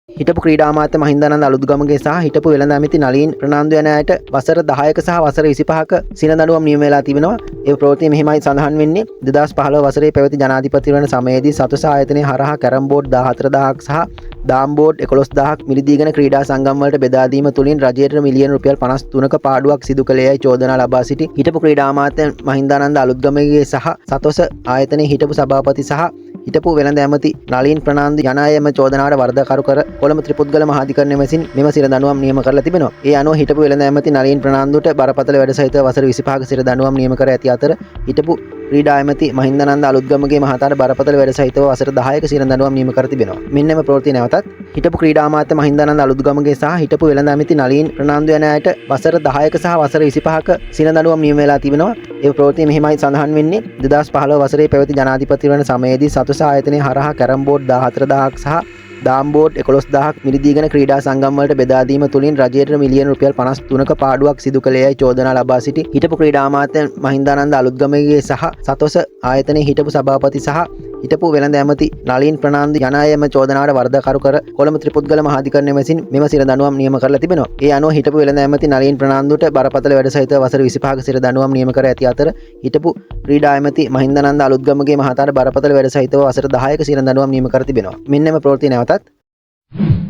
හිටපු ක්‍රීඩා අමාත්‍ය මහින්දානන්ද අලුත්ගමගේ සහ හිටපු වෙළඳ ඇමති නලින් ප්‍රනාන්දු යන අයට වසර 10ක සහ වසර 25ක සින දඬුවම් නියම වෙලා තිබෙනවා. ඒ ප්‍රවෘත්තිය මෙහිමයි සඳහන් වෙන්නේ 2015 වසරේ පැවති ජනාධිපතිවරණ සමයේදී සතුස ආයතනය හරහා කැරම් බෝඩ් 14000ක් සහ දාම් බෝඩ් 11000ක් මිලදීගෙන ක්‍රීඩා සංගම් වලට බෙදා දීම තුලින් රජයට මිලියන රුපියල් 53ක පාඩුවක් සිදු කළේයයි චෝදනා ලබා සිටි හිටපු ක්‍රීඩා අමාත්‍ය මහින්දානන්ද අලුත්ගමගේ සහ සතොස ආයතනයේ හිටපු සභාපති සහ හිටපු වෙළඳ ඇමති නලින් ප්‍රනාන්දු යන අයම චෝදනාවට වරදකරු කර කොළඹ ත්‍රිපුද්ගල මහාධිකරණය විසින් මෙම සිර දඬුවම් නියම කරලා තිබෙනවා. ඒ අනුව හිටපු වෙළඳ ඇමති නලින් ප්‍රනාන්දුට බරපතල වැඩ සහිත වසර 25ක සිර දඬුවම් නියම කර ඇති අතර හිටපු ක්‍රීඩා ඇමති මහින්දානන්ද අලුත්ගමගේ මහතාට බරපතල වැඩ සහිතව වසර 10ක සිර දඬුවම් නියම කර තිබෙනවා. මෙන්න මේ ප්‍රවෘත්තිය නැවතත් හිටපු ක්‍රීඩා අමාත්‍ය මහින්දානන්ද අලුත්ගමගේ සහ හිටපු වෙළඳ ඇමති නලින් ප්‍රනාන්දු යන අයට වසර 10ක සහ වසර 25ක සිර දඬුවම් නියම වෙලා තිබෙනවා. ඒ ප්‍රවෘත්තිය මෙහිමයි සඳහන් වෙන්නේ 2015 වසරේ පැවති ජනාධිපතිවරණ සමයේදී සතුස ආයතනය හරහා කැරම් බෝඩ් 14000ක් සහ දාම් බෝඩ් 11000ක් මිලදීගෙන ක්‍රීඩා සංගම් වලට බෙදා දීම තුලින් රජයට මිලියන රුපියල් 53ක පාඩුවක් සිදු කළේයයි චෝදනා ලබා සිටි හිටපු ක්‍රීඩා අමාත්‍ය මහින්දානන්ද අලුත්ගමගේ සහ සතොස ආයතනයේ හිටපු සභාපති සහ හිටපු වෙළඳ ඇමති නලින් ප්‍රනාන්දු යන අයම චෝදනාවට වරදකරු කර කොළඹ ත්‍රිපුද්ගල මහාධිකරණය විසින් මෙම සිර දඬුවම් නියම කරලා තිබෙනවා. ඒ අනුව හිටපු වෙළඳ ඇමති නලින් ප්‍රනාන්දුට බරපතල වැඩ සහිත වසර 25ක සිර දඬුවම් නියම කර ඇති අතර හිටපු ක්‍රීඩා ඇමති මහින්දානන්ද අලුත්ගමගේ මහතාට බරපතල වැඩ සහිතව වසර 10ක සිර දඬුවම් නියම කර තිබෙනවා. මෙන්න මේ ප්‍රවෘත්තිය නැවතත්